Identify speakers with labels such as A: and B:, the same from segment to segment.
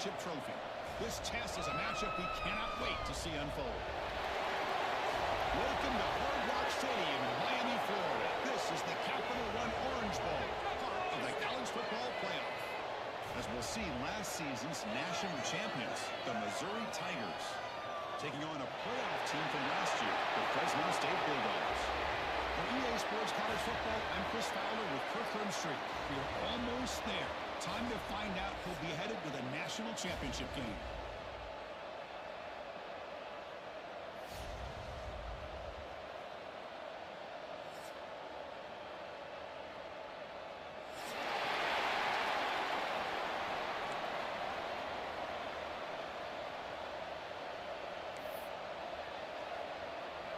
A: championship trophy. This test is a matchup we cannot wait to see unfold. Welcome to Hard Rock Stadium in Miami, Florida. This is the Capital One Orange Bowl, part of the college football playoff. As we'll see, last season's national champions, the Missouri Tigers, taking on a playoff team from last year, the Fresno State Bulldogs. For EA Sports College Football, I'm Chris Fowler with Kirkland Street. We're almost there. Time to find out who'll be headed to the national championship game.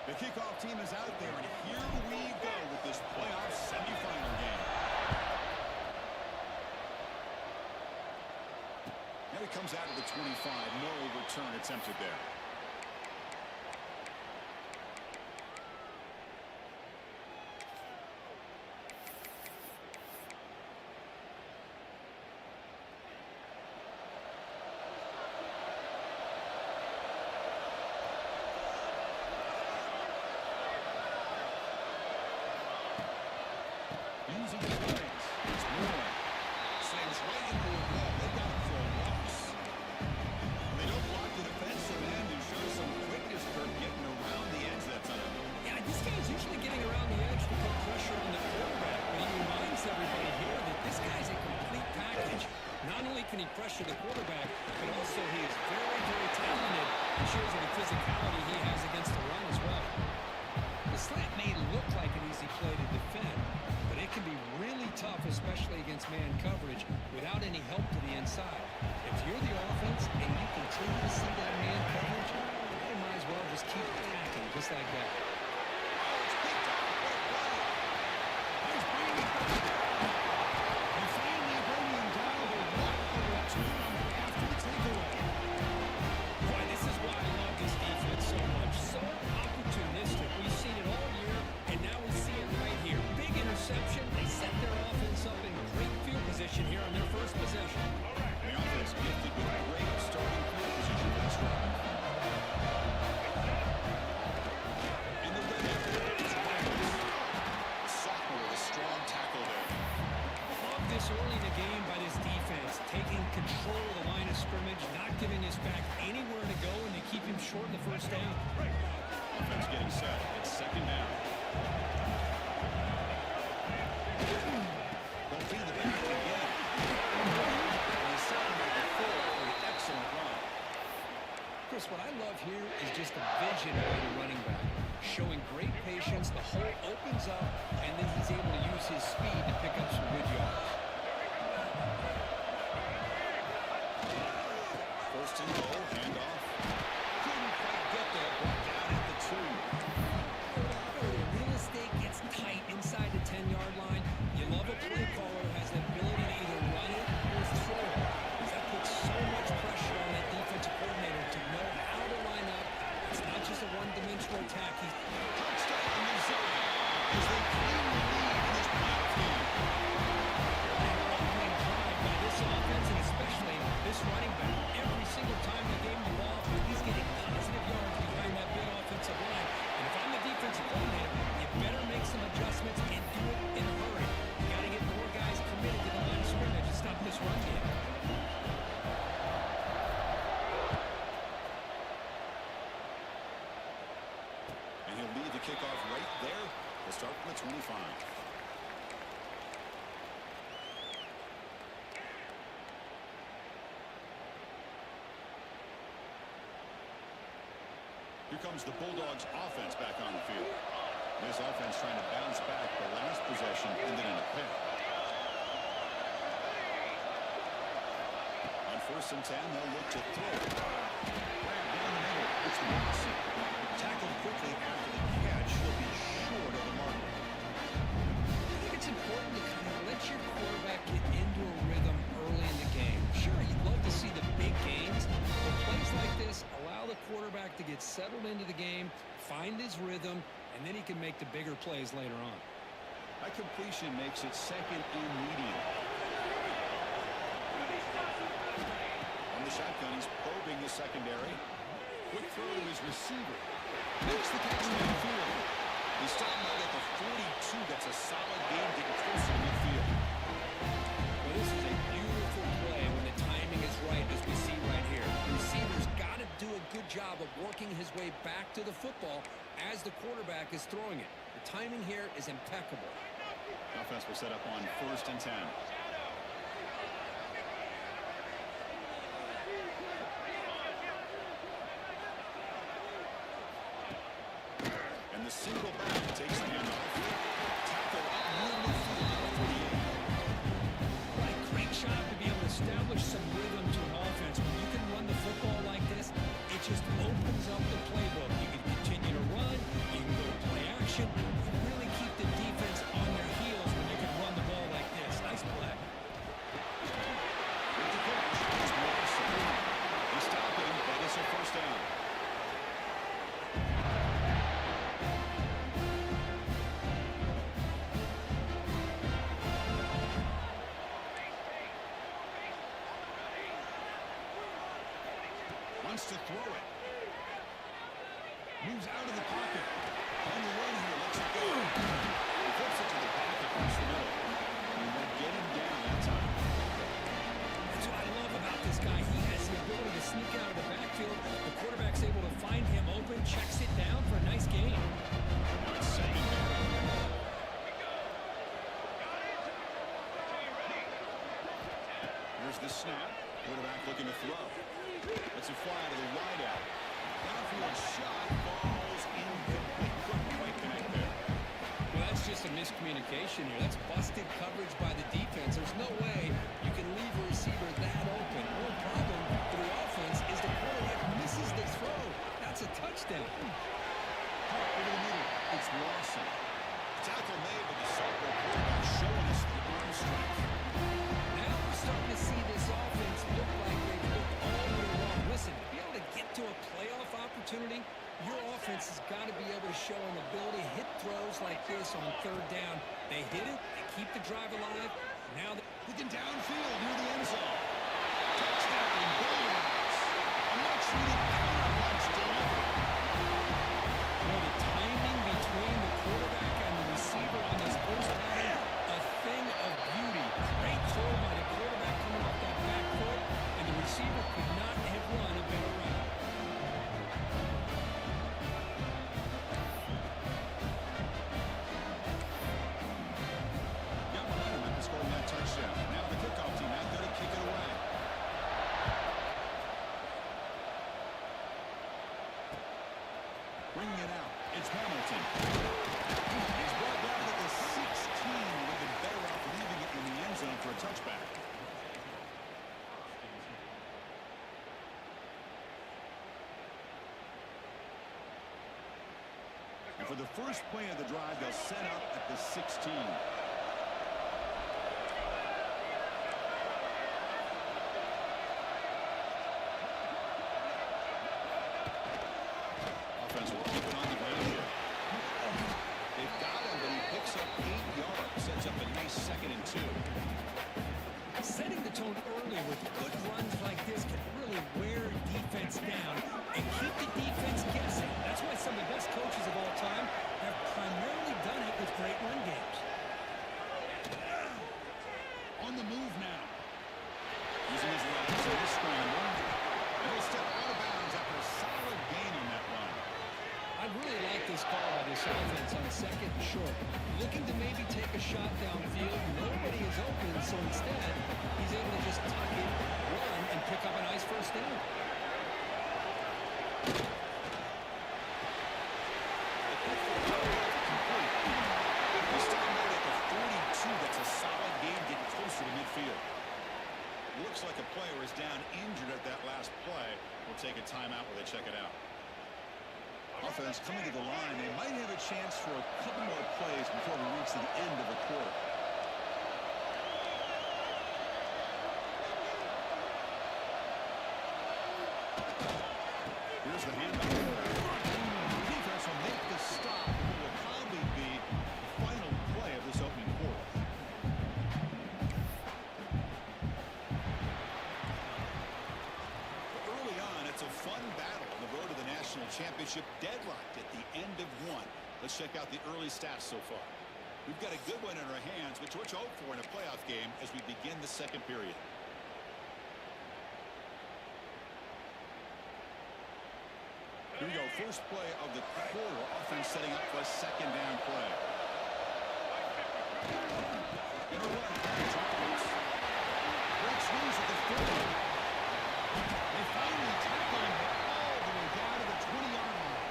A: The kickoff team is out there, and here we go with this playoff semifinal game. Now he comes out of the 25. No return attempted there. Using his legs, it's moving. Slams right into a wall. They got it for a loss. They don't block the defensive end and show some quickness for getting around the edge that time.
B: Yeah, this guy's usually getting around the edge to put pressure on the quarterback, but he reminds everybody here that this guy's a complete package. Not only can he pressure the quarterback, but also he is very, very talented and shows the physicality he has against the run as well. The slant may look like an easy play to defend, but it can be really tough, especially against man coverage, without any help to the inside. If you're the offense and you continue to see that man coverage, you might as well just keep attacking just like that.
A: Oh, it's picked off. What a play. He's bringing it back. And finally bringing him down to what a return after the takeaway.
B: Boy, this is why I love this defense so much. So opportunistic. We've seen it all year, and now we see it right here. Big interception. They set their offense up in great field position here on their first possession.
A: The offense gifted with great starting field position for this drive. In the red area is Reynolds. The sophomore with a strong tackle there.
B: Love this early in the game by this defense, taking control of the line of scrimmage, not giving his back anywhere to go, and they keep him short in the first down.
A: Offense getting set. It's second down. They'll feed the back again. And he's separated full for the excellent run.
B: Chris, what I love here is just the vision by the running back, showing great patience. The hole opens up, and then he's able to use his speed to pick up some good yards.
A: First and goal, handoff. Couldn't quite get there, but down at the 2.
B: The real estate gets tight inside the 10-yard line. You love a play caller who has the ability to either run it or throw it. That puts so much pressure on that defensive coordinator to know how to line up. It's not just a one-dimensional attack.
A: Touchdown, Missouri, as they claim the lead in this playoff game.
B: Opening drive by this offense, and especially this running back. Every single time they gave him the ball, he's getting positive yards behind that big offensive line. And if I'm the defensive coordinator, you better make some adjustments and do it in a hurry. You got to get more guys committed to the line of scrimmage to stop this run game.
A: And he'll lead the kickoff right there. We'll start from the 25. Here comes the Bulldogs offense back on the field. This offense trying to bounce back. The last possession ended in a pick. On first and 10, they'll look to throw. Grab down the middle. It's Watson. Tackled quickly after the catch. He'll be short of the mark.
B: I think it's important to kind of let your quarterback get into a rhythm early in the game. Sure, you'd love to see the big games, but plays like this allow the quarterback to get settled into the game, find his rhythm, and then he can make the bigger plays later on.
A: That completion makes it second and medium. On the shotgun. He's probing the secondary. Quick throw to his receiver. Makes the catch downfield. He stopped out at the 42. That's a solid game getting closer to midfield.
B: Well, this is a beautiful play when the timing is right, as we see right here. The receiver's got to do a good job of working his way back to the football as the quarterback is throwing it. The timing here is impeccable.
A: Offense will set up on 1st and 10. And the single back takes the handoff. Tackle up near midfield at the 48.
B: What a great job to be able to establish some rhythm to an offense. When you can run the football like this, it just opens up the playbook. You can continue to run, you can go to play action, you can really keep the defense on their heels when you can run the ball like this. Nice play.
A: With the catch, it's Watson. He stopped him, but it's a first down. Wants to throw it. Moves out of the pocket. On the run here, lets it go. He flips it to the back across the middle. And they'll get him down that time.
B: That's what I love about this guy. He has the ability to sneak out of the backfield. The quarterback's able to find him open, checks it down for a nice gain.
A: Now it's second down. Here's the snap. Quarterback looking to throw. Let's it fly to the wideout. Downfield shot. Falls incomplete. Couldn't quite connect there.
B: Well, that's just a miscommunication here. That's busted coverage by the defense. There's no way you can leave a receiver that open. One problem for the offense is the quarterback misses the throw. That's a touchdown.
A: Caught over the middle. It's Lawson. Tackle made, but the sophomore quarterback showing us the arm strength.
B: Now we're starting to see this offense look like they've looked all year long. Listen, to be able to get to a playoff opportunity, your offense has got to be able to show an ability to hit throws like this on 3rd down. They hit it, they keep the drive alive. Now they're
A: Looking downfield near the end zone. Touchdown, Billions. A much-needed power punch delivered.
B: well, the timing between the quarterback and the receiver on this first pattern, a thing of beauty. Great throw by the quarterback coming off that back foot, and the receiver could not have run a better route.
A: Got momentum after scoring that touchdown. Now the kickoff team out there to kick it away. Bringing it out. It's Hamilton. He's brought down at the 16. Would have been better off leaving it in the end zone for a touchback. And for the first play of the drive, they'll set up at the 16. Offense will keep it on the ground here. They've got him, but he picks up 8 yards. Sets up a nice 2nd and 2.
B: Setting the tone early with good runs like this can really wear defense down and keep the defense guessing. That's why some of the best coaches of all time have primarily done it with great run games.
A: On the move now. Using his legs in the scramble. And he'll step out of bounds after a solid gain on that run.
B: I really like this call by this offense on 2nd and short. Looking to maybe take a shot downfield. Nobody is open, so instead, he's able to just tuck it, run, and pick up a nice first down.
A: He's starting out at the 42. That's a solid gain getting closer to midfield. Looks like a player is down injured at that last play. We'll take a timeout while they check it out. Offense coming to the line. They might have a chance for a couple more plays before we reach the end of the quarter. Here's the handoff. The defense will make the stop. It will probably be the final play of this opening quarter. championship deadlocked at the end of one. Let's check out the early stats so far. We've got a good one in our hands, which we're to hope for in a playoff game as we begin the second period. Here we go. First play of the quarter. Offense setting up for a second down play. Breaks loose at the 30. They finally tackle him all the way down to the 20-yard line.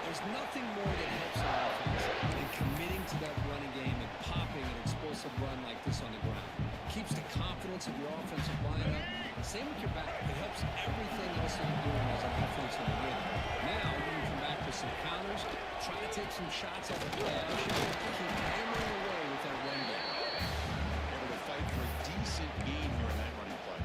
B: There's nothing more that helps an offense than committing to that running game and popping an explosive run like this on the ground. Keeps the confidence of your offensive line up. Same with your back. It helps everything else that you're doing as an offensive rhythm. Now you can come back with some counters, try to take some shots off the play action, keep hammering away with that run game.
A: Able to fight for a decent gain here in that running play.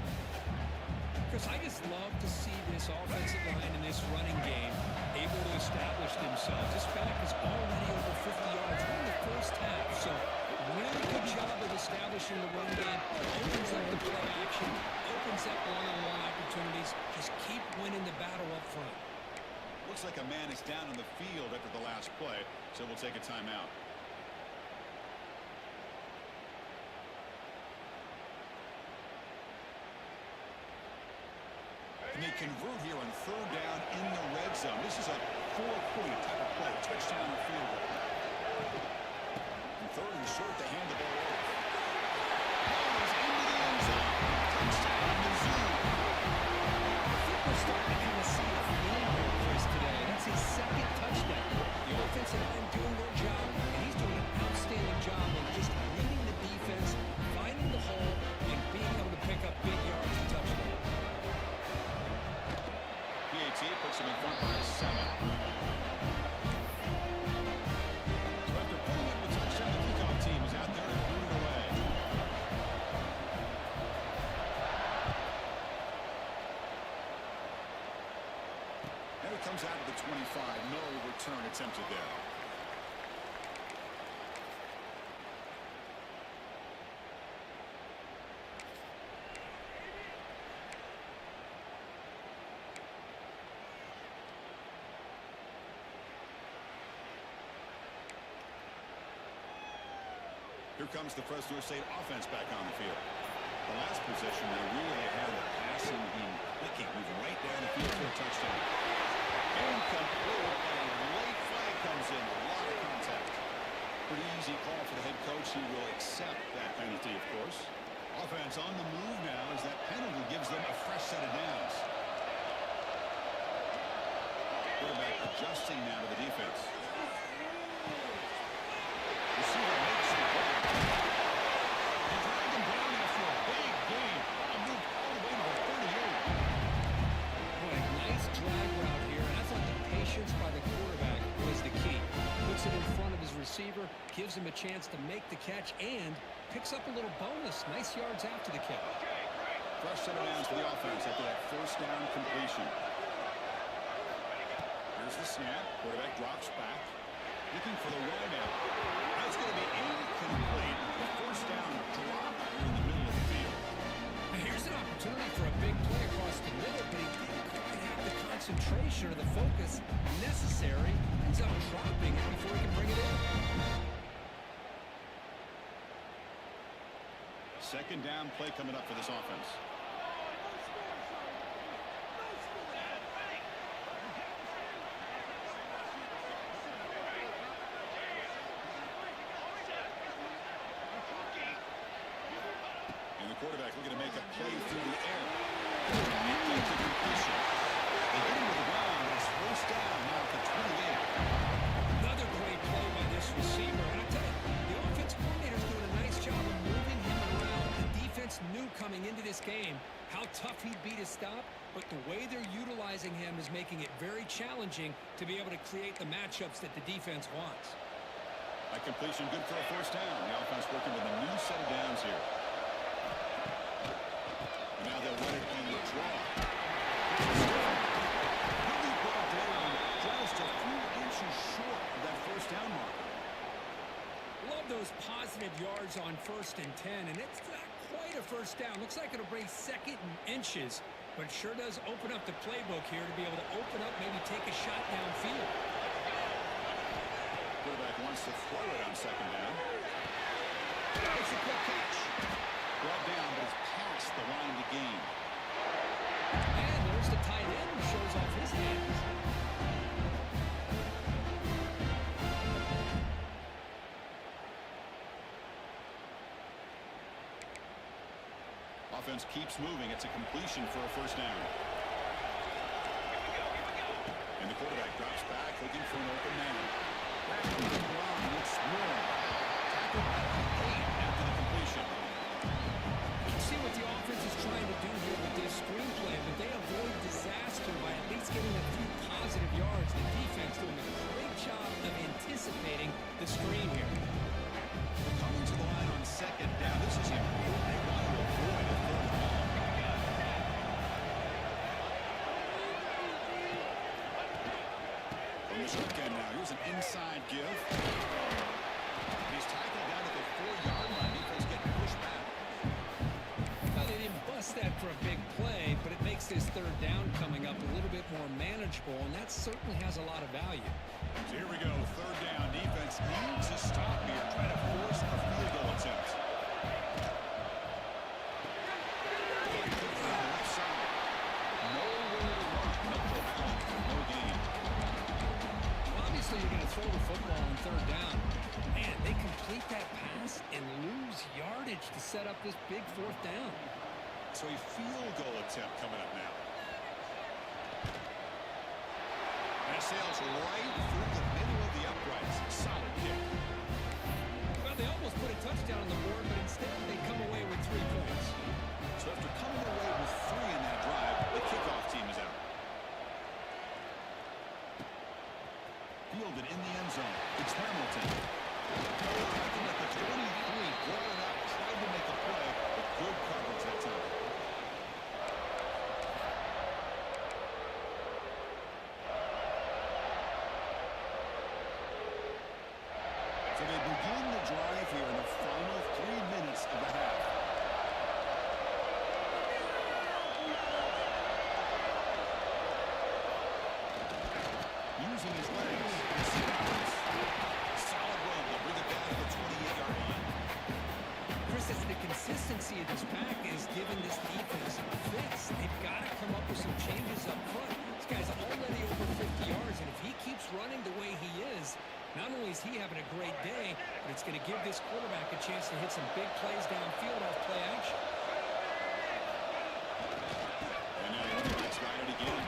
B: Chris, I just love to see this offensive line and this running game able to establish themselves. This back is already over 50 yards in the first half, so really good job of establishing the run game. Opens up the play action, opens up one-on-one opportunities. Just keep winning the battle up front.
A: Looks like a man is down on the field after the last play, so we'll take a timeout. And they convert here on third down in the red zone. This is a 4-point type of play. Touchdown or field goal. And third and short to hand the ball off. Ball is into the end zone. Touchdown, Missouri.
B: I think we're starting to kind of see a theme here, Chris, today. That's his second touchdown. The offensive line doing their job, and he's doing an outstanding job of just reading the defense, finding the hole, and being able to pick up big yards and touchdowns.
A: PAT puts him in front by 7. So after pulling up the touchdown, the kickoff team is out there to boot it away. And it comes out of the 25. No return attempted there. Here comes the Fresno State offense back on the field. The last possession, they really had the passing and clicking, moving right down the field for a touchdown. Incomplete, and a late flag comes in. A lot of contact. Pretty easy call for the head coach. He will accept that penalty, of course. Offense on the move now as that penalty gives them a fresh set of downs. Quarterback adjusting now to the defense. Receiver makes the play. They drag him down after a big gain. A move all the way to the 38.
B: Boy, nice drag route here. And I thought the patience by the quarterback was the key. Puts it in front of his receiver, gives him a chance to make the catch, and picks up a little bonus. Nice yards after the catch.
A: Fresh set of downs for the offense after that first down completion. Here's the snap. Quarterback drops back. Looking for the wideout. That's going to be incomplete. The first down drop in the middle of the field.
B: Now here's an opportunity for a big play across the middle, but he didn't quite have the concentration or the focus necessary. Ends up dropping it before he can bring it in.
A: Second down play coming up for this offense. And the quarterback looking to make a play through the air. Incomplete to completion. They get him to the ground. It's first down now at the 28.
B: Another great play by this receiver. And I tell you, the offense coordinator's doing a nice job of moving him around. The defense knew coming into this game how tough he'd be to stop, but the way they're utilizing him is making it very challenging to be able to create the matchups that the defense wants.
A: A completion good for a first down. The offense working with a new set of downs here. And now they'll run it on the draw. Really brought down just a few inches short of that first down mark.
B: Love those positive yards on 1st and 10, and it's not quite a first down. Looks like it'll bring second and inches But it sure does open up the playbook here to be able to open up, maybe take a shot downfield.
A: Quarterback wants to throw it on second down. It's a quick catch. Brought down, but it's past the line to gain.
B: And there's the tight end who shows off his hands.
A: Offense keeps moving. It's a completion for a first down. And the quarterback drops back, looking for an open man. Back to the ground. It's Moore. Tackled at the 8 after the completion.
B: You can see what the offense is trying to do here with this screenplay, but they avoid disaster by at least getting a few positive yards. The defense doing a great job of anticipating the screen here.
A: Coming to the line on second down. This is important. They want to avoid a third and long. From the shotgun now. Here's an inside give. He's tackled down at the 4-yard line. Defense getting pushed back.
B: Well, they didn't bust that for a big play, but it makes this third down coming up a little bit more manageable, and that certainly has a lot of value.
A: So here we go. Third down. Defense needs to stop here. Try to force a field goal attempt. Left side. Nowhere to run. No gain.
B: Obviously, you're going to throw the football on third down. Man, they complete that pass and lose yardage to set up this big fourth down.
A: So a field goal attempt coming up now. And it sails right through the middle of the uprights. Solid kick.
B: Well, they almost put a touchdown on the board, but instead they come away with 3 points.
A: So after coming away with 3 in that drive, the kickoff team is out. Fielded in the end zone. It's Hamilton. Tracking at the 23, rolling up, tried to make a play, but good coverage that time. So they begin the drive here in the final 3 minutes of the half. Using his legs. Solid run. They'll bring it back to the 28-yard line.
B: Chris, it's the consistency of this pack is giving this defense fits. They've got to come up with some changes up front. This guy's already over 50 yards, and if he keeps running the way he is, not only is he having a great day, but it's going to give this quarterback a chance to hit some big plays downfield off play action.
A: And now the running back's got it again.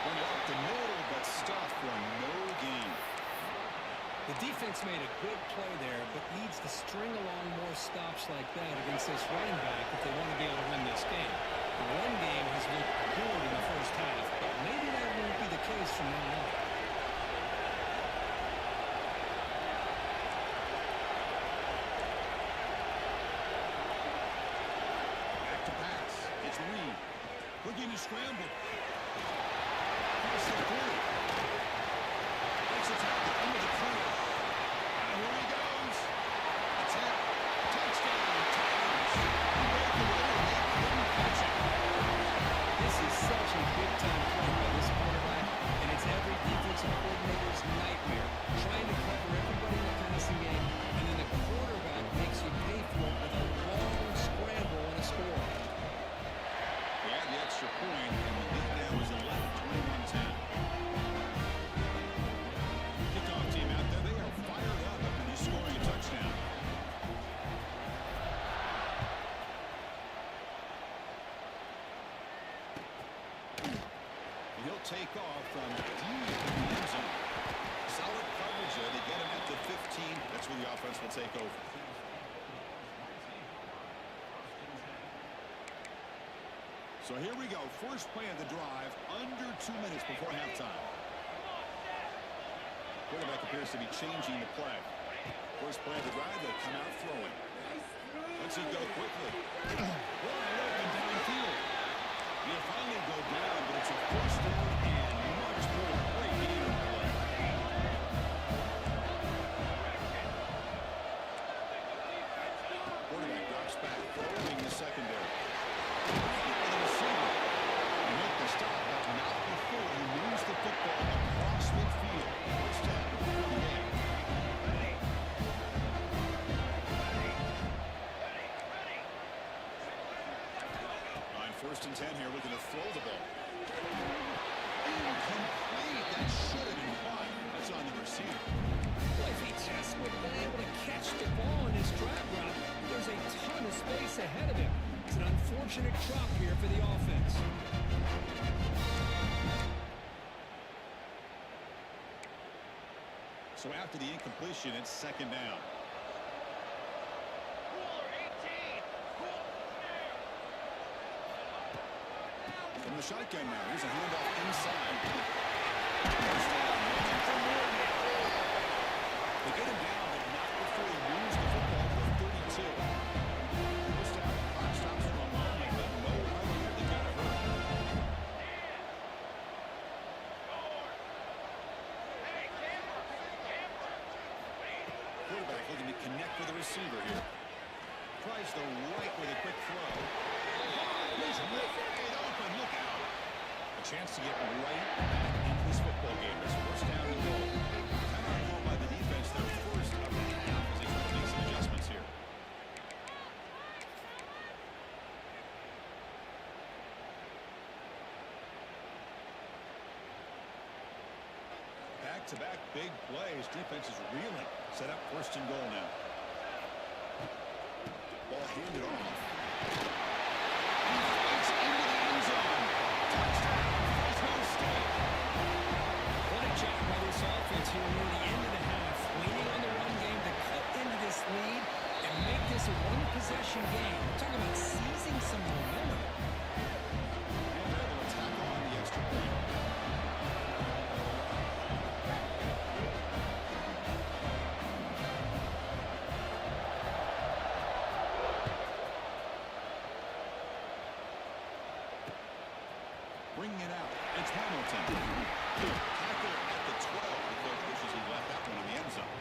A: Went up the middle, but stopped for no gain.
B: The defense made a good play there, but needs to string along more stops like that against this running back if they want to be able to win this game. The run game has looked good in the first half, but maybe that won't be the case from now on.
A: Back to pass. It's Reed. Looking to scramble. Pass it through. Makes a tackle into the corner. And here he goes. That's it. Touchdown, Tigers. He broke away and they couldn't catch it.
B: This is such a big-time play by this quarterback, and it's every defensive coordinator's nightmare, trying to cover everybody in the passing game, and then the quarterback makes you pay for it with a long scramble and a score.
A: They had the extra point, and the lead now is 11-21-10. Kickoff team out there, they are fired up after just scoring a touchdown. And he'll take off from deep in the end zone. Solid coverage there. They get him at the 15. That's where the offense will take over. So here we go. First play of the drive, under 2 minutes before halftime. Quarterback appears to be changing the play. First play of the drive, they'll come out throwing. Let's see go quickly. Wide open downfield. He'll finally go down, but it's a first down and much more. Great game in play. Quarterback drops back, throwing the secondary. And a receiver. First and 10 here, looking to throw the ball. Incomplete. That should have been caught. That's on the receiver.
B: Well, if he just would have been able to catch the ball in his drag route, there's a ton of space ahead of him. It's an unfortunate drop here for the offense.
A: So after the incompletion, it's second down. From the shotgun now, here's a handoff inside. They get him down, but not before he moves the football to 32. First down, clock stops for a moment, but no run here that got hurt. Quarterback looking to connect with the receiver here. Tries the right with a quick throw. He's wide open. Look out. A chance to get right back into this football game. This first down and goal. Timeout called by the defense. Their first of the half as they try to make some adjustments here. Back-to-back big plays. Defense is reeling. Set up first and goal now. Ball handed off. He flies into the end zone. Touchdown, Fresno State.
B: What a job by this offense here near the end of the half. Leaning on the run game to cut into this lead and make this a one-possession game. Talk about seizing some momentum.
A: And they're able to tackle on the extra point. Bringing it out. It's Hamilton. Tackle at the 12. The coach wishes he left that one in the end zone.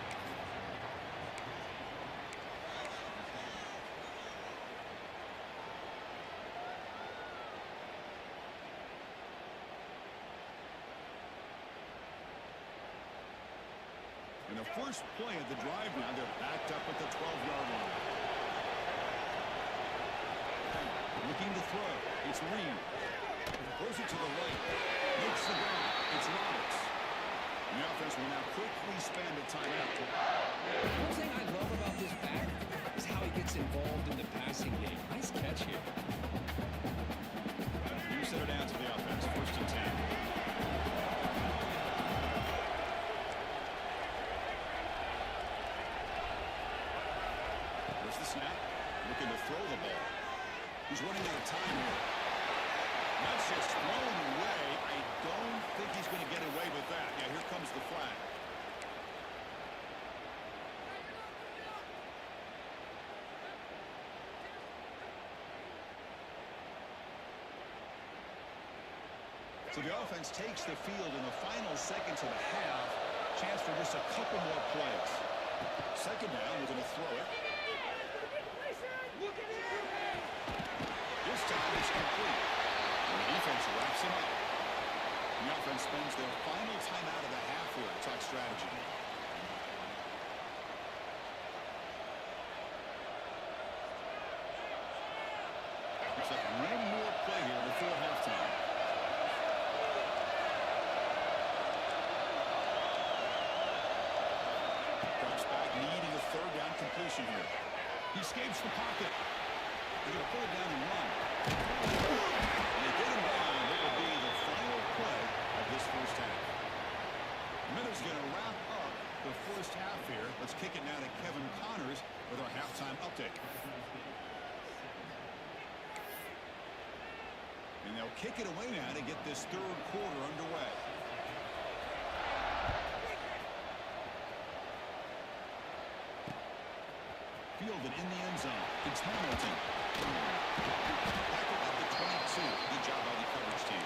A: In the first play of the drive now, they're backed up at the 12-yard line. Looking to throw. It's Reed. Throws it to the right. Makes the grab. It's Roberts. The offense will now quickly spend a timeout.
B: One thing I love about this back is how he gets involved in the passing game. Nice catch here.
A: You set it down to the offense. First and 10. There's the snap. Looking to throw the ball. He's running out of time here. That's just thrown away. I don't think he's going to get away with that. Yeah, here comes the flag. So the offense takes the field in the final seconds of the half. Chance for just a couple more plays. Second down, we're going to throw it. This time it's complete. And the defense wraps him up. The offense spends their final timeout of the half here to talk strategy. Looks like one more play here before halftime. Drops back, needing a third down completion here. He escapes the pocket. They're going to pull it down and run. And they get him down. It will be the final play of this first half. Miller's going to wrap up the first half here. Let's kick it now to Kevin Connors with our halftime update. And they'll kick it away now to get this third quarter underway. Fielded in the end zone. It's Hamilton. Tackle at the 22. Good job by the coverage team.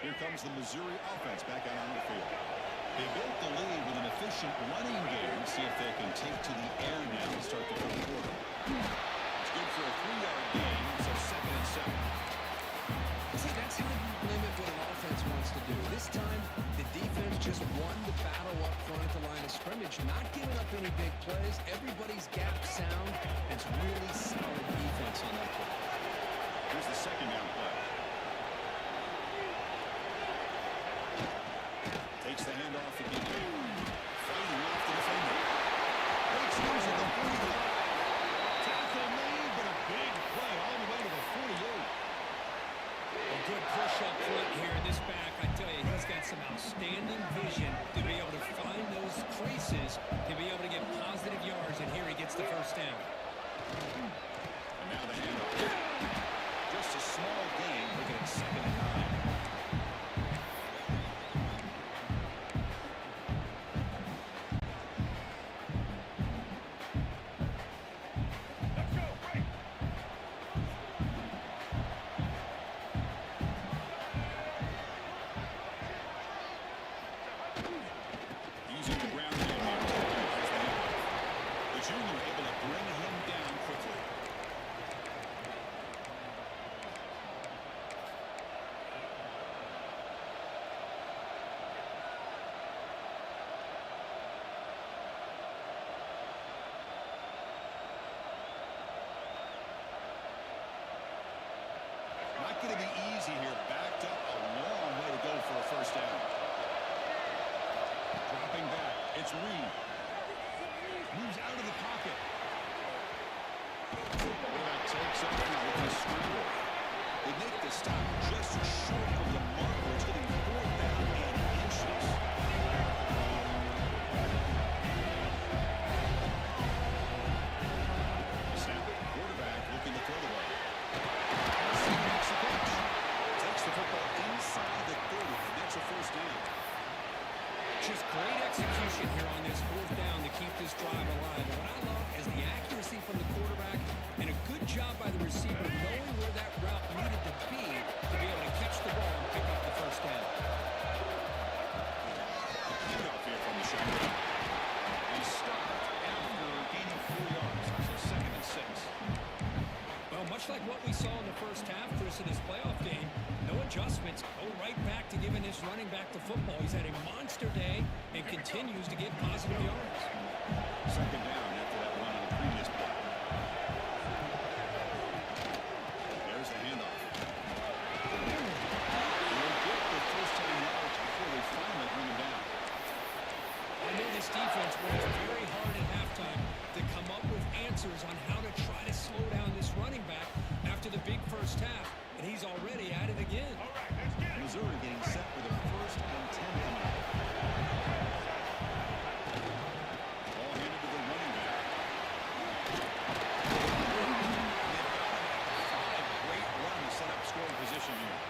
A: Here comes the Missouri offense back out on the field. They built the lead with an efficient running game. See if they can take to the air now and start the fourth quarter. It's good for a 3-yard gain, so 2nd and 7.
B: See, that's how you limit what an offense wants to do. This time, the many big plays. Everybody's gap sound. It's really solid defense on that play.
A: Here's the second down play. Takes the handoff again. Fighting off the defender. Breaks loose at the 40. Tackle made, but a big play all the way to the 48.
B: A good push up front here. This back, I tell you, he's got some outstanding vision to be able to find those creases, to be able to get positive yards, and here he gets the first down.
A: And now the handoff. Just a small gain, looking at 2nd and 9. Using the ground game here as the handoff. The junior able to bring him down quickly. Not going to be easy here. Backed up a long way to go for a first down. Dropping back. It's Reed. Moves out of the pocket. Quarterback takes up with the scramble. They make the stop just short of the marker. It's getting 4th down and inches. Snap. Quarterback looking to throw the ball. Makes the catch. Takes the football inside the 30. And that's a first down.
B: Just great execution here on this 4th down to keep this drive alive. And what I love is the accuracy from the quarterback and a good job by the receiver knowing where that route needed to be able to catch the ball and pick up the first down.
A: Handoff here from the shoulder. He stopped after gaining 4 yards. So 2nd and 6.
B: Well, much like what we saw in the first half, Chris, in this playoff game, no adjustments. Go right back to giving this running back the football. He's had a monster day and continues to get positive yards.
A: 2nd down after that run on the previous play. There's the handoff. They'll get the first-time yards before they finally bring him down.
B: I know this defense works very hard at halftime to come up with answers on how to try to slow down this running back after the big first half, and he's already at it again.
A: Missouri getting set for the 1st and 10 coming up. Ball handed to the running back. They've got 5 great runs set up scoring position here.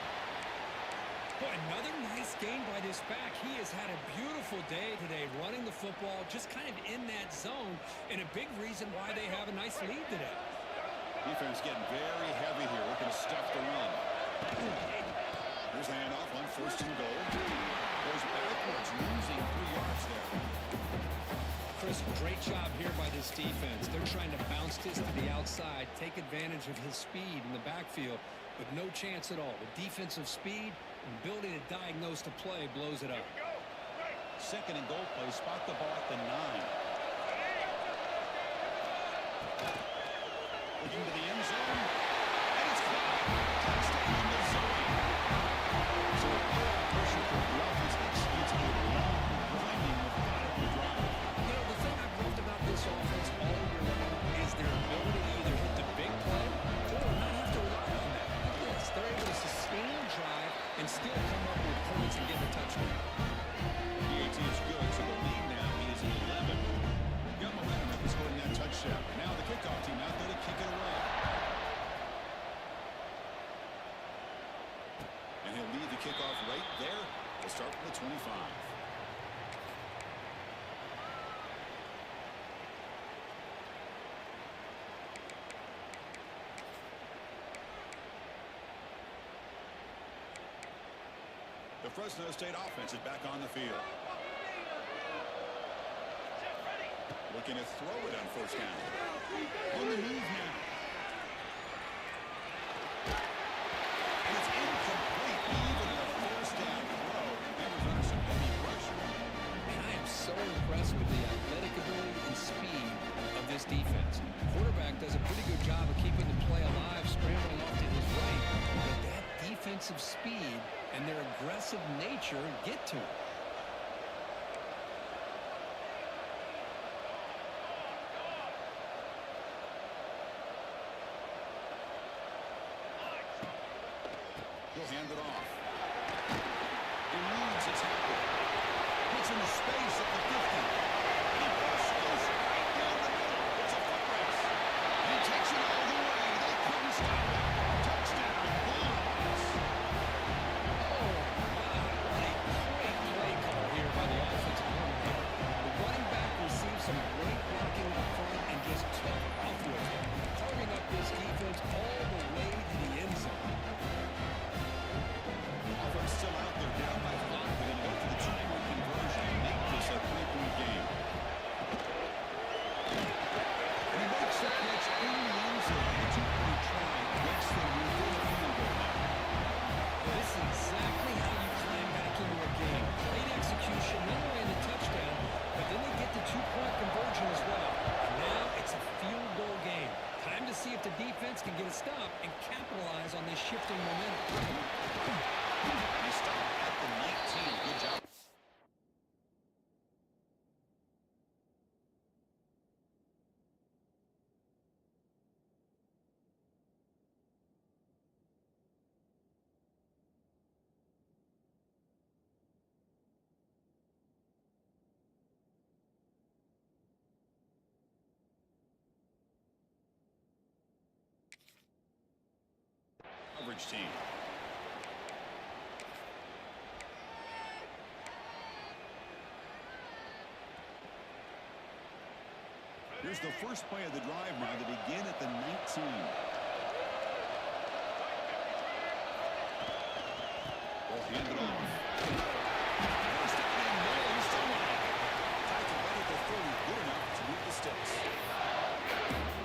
B: Boy, another nice game by this back. He has had a beautiful day today running the football, just kind of in that zone, and a big reason why they have a nice lead today.
A: Defense getting very heavy here, looking to stuff the run. Here's the handoff on 1st and goal. Goes backwards, losing 3 yards there.
B: Chris, great job here by this defense. They're trying to bounce this to the outside, take advantage of his speed in the backfield, but no chance at all. The defensive speed and ability to diagnose the play blows it up.
A: 2nd and goal play, spot the ball at the 9. Looking to the end zone, and it's caught. Touchdown, Missouri. So a pressure for the offense exceeds a long, grinding, methodical drive.
B: You know, the thing I've loved about this offense all year long is their ability to either hit the big play or not have to rely on that. Yes, they're able to sustain a drive and still come up with points and get the touchdown.
A: The AT is good, so the lead now is 11. Got momentum after scoring that touchdown. Now the kickoff team out there to kick it away. And he'll lead the kickoff right there. We'll start from the 25. The Fresno State offense is back on the field. Looking to throw it on 1st down. On the move now. And it's incomplete. Even the 1st down throw. That was under some heavy pressure.
B: And I am so impressed with the athletic ability and offensive speed and their aggressive nature get to him.
A: He'll hand it off. Eludes a tackle. Puts into space at the 50. He goes right down the middle. It's a foot race. He takes it all the way. They couldn't stop it. Touchdown, Bulls.
B: Oh, wow. What a great play call here by the offensive coordinator. The running back received some great blocking up front and just took off with it, carving up this defense all the way to the end zone.
A: Offense still out there, down by 5. They're going to go for the two-point conversion and make this a 3-point game. And he makes the catch in the end zone. The two-point try gets them within a field goal now.
B: This is exactly how you climb back into a game. Great execution, not only in the touchdown, but then they get the two-point conversion as well. And now it's a field goal game. Time to see if the defense can get a stop and capitalize on this shifting momentum.
A: They stop at the 19. Good job. Coverage team. Here's the first play of the drive now. They begin at the 19. They'll hand it off. First down and more. He's still running. Tackle right at the 30. Good enough to move the sticks.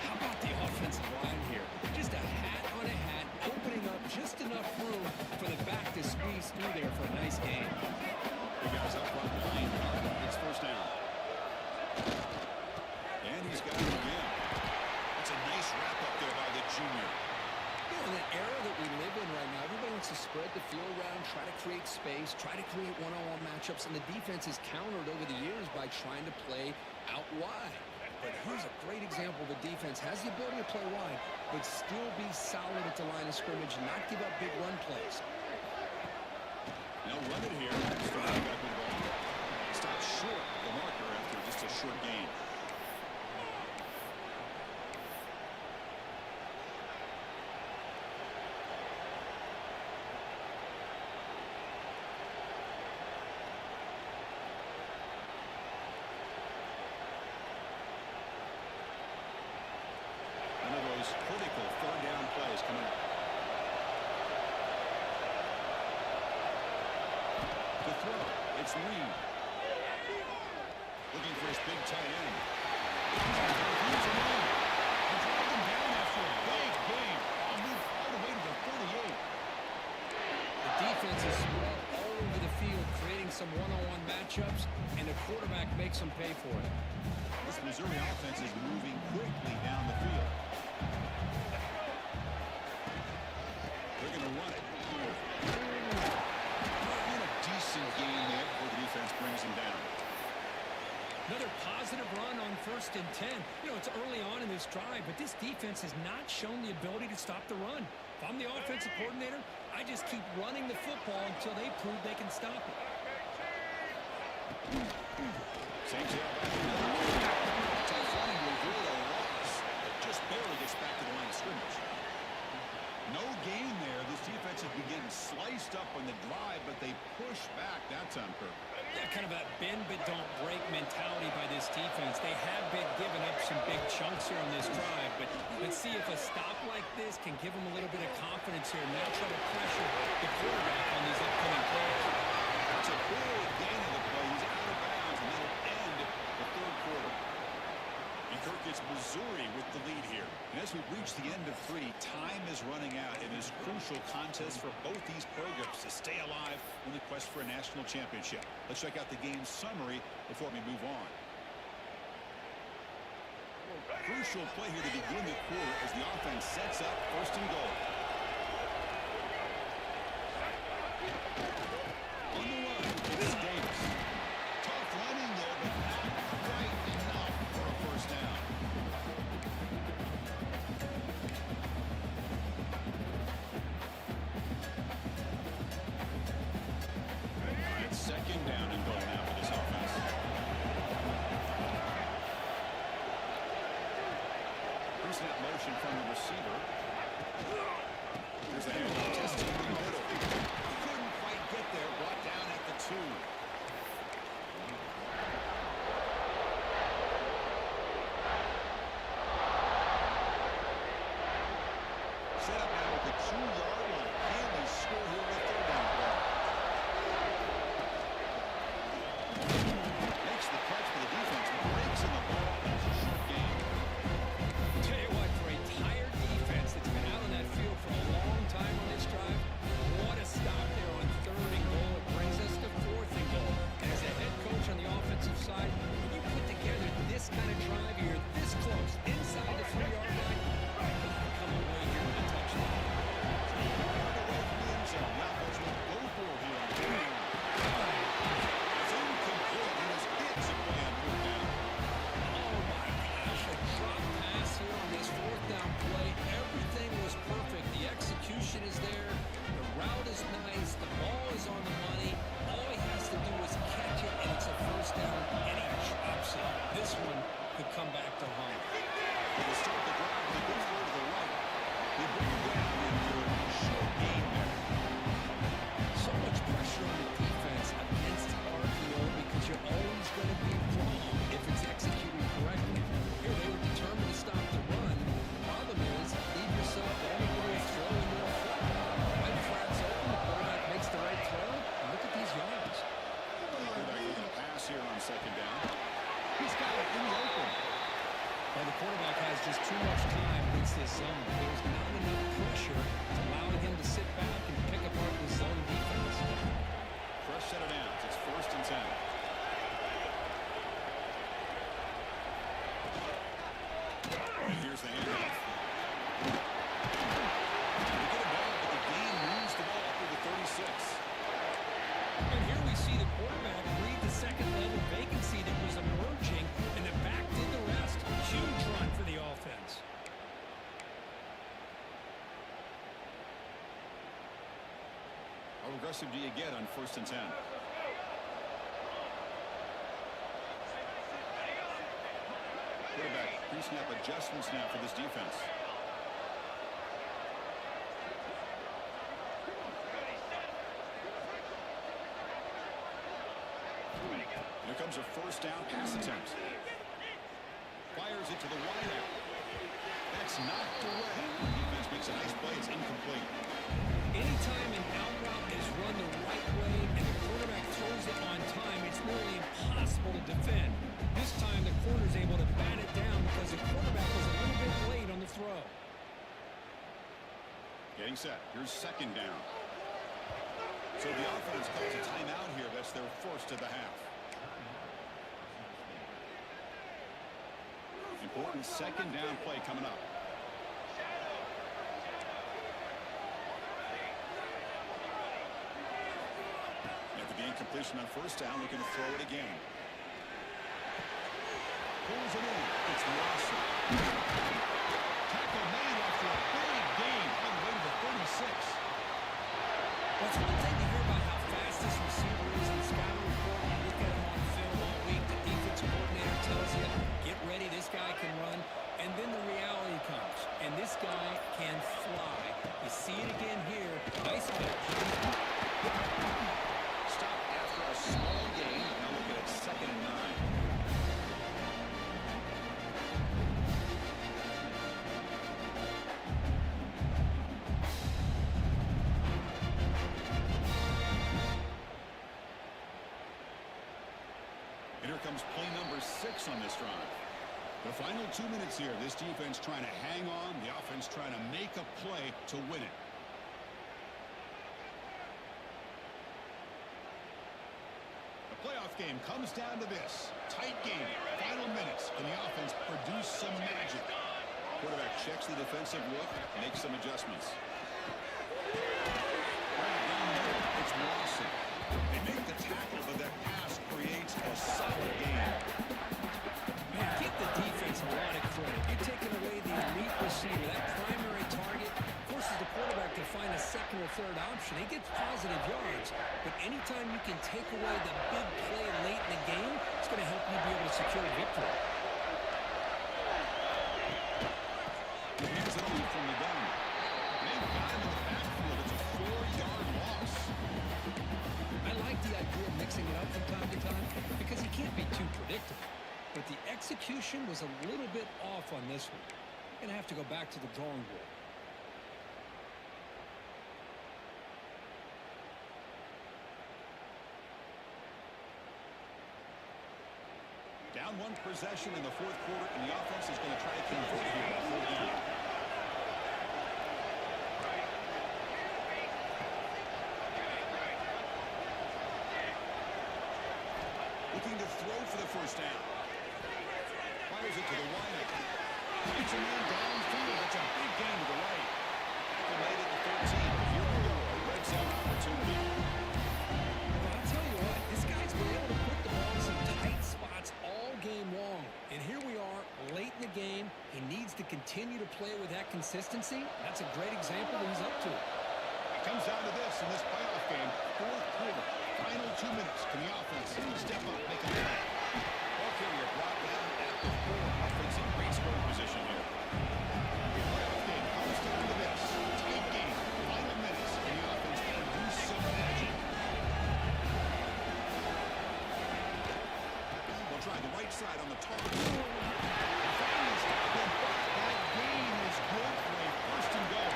B: How about the offensive line here? Just a hat on a hat, opening up just enough room for the back to squeeze through there for a nice gain.
A: The guys up front behind. It's first down. And he's got it again. That's a nice wrap up there by the junior.
B: You know, in the era that we live in right now, everybody wants to spread the field around, try to create space, try to create one-on-one matchups, and the defense is countered over the years by trying to play out wide. But here's a great example. The defense has the ability to play wide, but still be solid at the line of scrimmage, not give up big run plays.
A: They'll run it here. Stops short of the marker after just a short gain. One of those critical third down plays coming up. To throw, it's Reed. Looking for his big tight end. He's alone. He dragged him down after a big game. I'll move all the way to the 38.
B: The defense is spread all over the field, creating some one-on-one matchups, and the quarterback makes them pay for it.
A: This Missouri offense is moving quickly down the field. They're going to run it. And a decent game there before the defense brings him down.
B: Another positive run on 1st and 10. You know, it's early on in this drive, but this defense has not shown the ability to stop the run. If I'm the offensive coordinator, I just keep running the football until they prove they can stop it.
A: Same tail back in the middle. Tough running will avoid a loss. It just barely gets back to the line of scrimmage. No gain there. This defense has been getting sliced up on the drive, but they push back that time, Kirk.
B: Yeah, kind of a bend but don't break mentality by this defense. They have been giving up some big chunks here on this drive, but let's see if a stop like this can give them a little bit of confidence here. Now try to pressure the quarterback on these upcoming plays.
A: It's a big gain of the play. He's out of bounds, and that'll end the third quarter. And Kirk gets Missouri with the lead here. And as we reach the end of 3, time is running out in this crucial contest for both these programs to stay alive in the quest for a national championship. Let's check out the game summary before we move on. Crucial play here to begin the quarter as the offense sets up 1st and goal. How aggressive do you get on 1st and 10? Quarterback, pre-snap adjustments now for this defense. Here comes a 1st down pass attempt. Fires it to the wideout. That's knocked away. Defense makes a nice play. It's incomplete.
B: Anytime an out route is run the right way and the quarterback throws it on time, it's nearly impossible to defend. This time the corner's able to bat it down because the quarterback was a little bit late on the throw.
A: Getting set. Here's 2nd down. So the offense calls a timeout here. That's their 1st of the half. Important 2nd down play coming up. After the incompletion on 1st down, looking to throw it again. Pulls it in. It's Lawson. Tackle made after a big gain on the way to the 36.
B: Well, it's one thing to hear about how fast this receiver is in scouting report. You look at him on film all week. The defensive coordinator tells you, get ready, this guy can run. And then the reality comes. And this guy can fly. You see it again here. Nice catch.
A: Stop after a small gain. Now look at it, 2nd and 9. And here comes play number 6 on this drive. The final 2 minutes here. This defense trying to hang on. The offense trying to make a play to win it. The playoff game comes down to this. Tight game. Final minutes. And the offense produce some magic. Quarterback checks the defensive look. Makes some adjustments. Right down middle. It's Lawson. They make the tackle, but that pass creates a solid game.
B: Man, give the defense a lot of credit. You're taking away the elite receiver, that primary target, forces the quarterback to find a 2nd or 3rd option. He gets positive yards, but anytime you can take away the big play late in the game, it's going to help you be able to secure a victory.
A: He hands it off from the gun. They've got him in the backfield. It's a 4-yard loss.
B: I like the idea of mixing it up from time to time because he can't be too predictable. But the execution was a little bit off on this one. Going to have to go back to the drawing board.
A: Down 1 possession in the 4th quarter, and the offense is going to try to convert here on 4th down. Looking to throw for the 1st down. Fires it to the wide. It's a man downfield. That's a big gain to the right. Tackle made at the 13. Here we go. A red zone opportunity.
B: Well, I'll tell you what, this guy's been able to put the ball in some tight spots all game long. And here we are, late in the game. He needs to continue to play with that consistency. That's a great example that he's up to.
A: It comes down to this in this playoff game. 4th quarter. Final 2 minutes. Can the offense step up, make a play? Ball carrier brought down at the 4. Offense in great scoring position here. The playoff game comes down to this. Tight game. Final minutes. Can the offense produce some magic? They'll try the right side on the target. Finally stop him. That gain is good for a 1st and goal.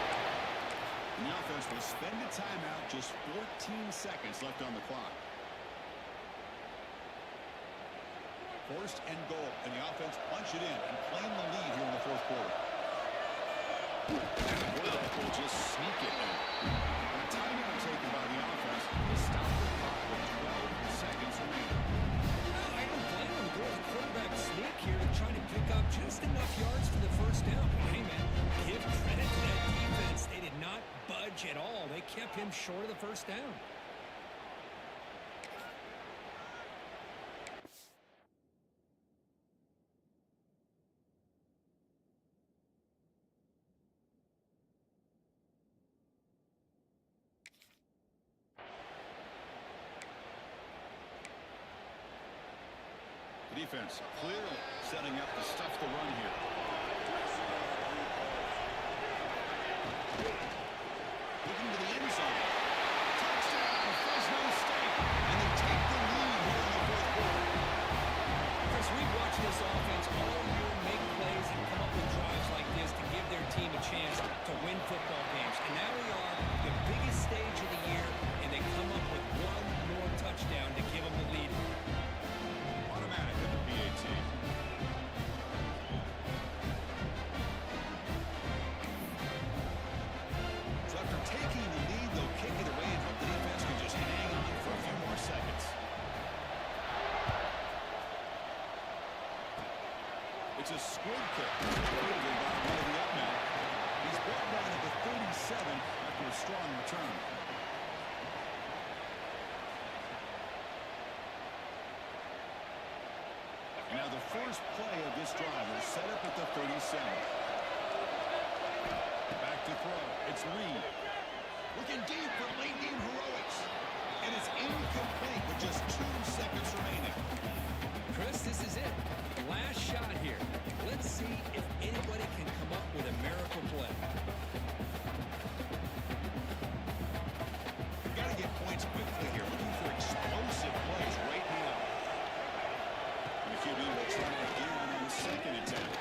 A: And the offense will spend a timeout, just 14 seconds left on the clock. 1st and goal, and the offense punch it in and claim the lead here in the 4th quarter. And the quarterback will just sneak it in. And a timeout taken by the offense to stop the clock with 12 seconds remaining.
B: I don't blame him to go with the quarterback sneak here to try to pick up just enough yards for the 1st down. Hey, man, give credit to that defense. They did not budge at all. They kept him short of the 1st down.
A: defense clearly setting up to stuff the run here. Looking to the end zone. Touchdown, Fresno State. And they take the lead here in the fourth quarter.
B: Chris, we've watched this offense all year make plays and come up with drives like this to give their team a chance to win football games. And now we are the biggest stage of the year, and they come up with one more touchdown to give them the lead.
A: Automatic at the PAT. So after taking the lead, they'll kick it away and hope the defense can just hang on for a few more seconds. It's a squib kick. Fielded by one of the up now. He's brought down at the 37 after a strong return. Now the first play of this drive is set up at the 37. Back to throw. It's Reed. Looking deep for late game heroics. And it's incomplete with just 2 seconds remaining.
B: Chris, this is it. Last shot here. Let's see if anybody can come up with a miracle play.
A: Got to get points quickly here. Looking for explosive plays right now. The QB will try again on the second attempt.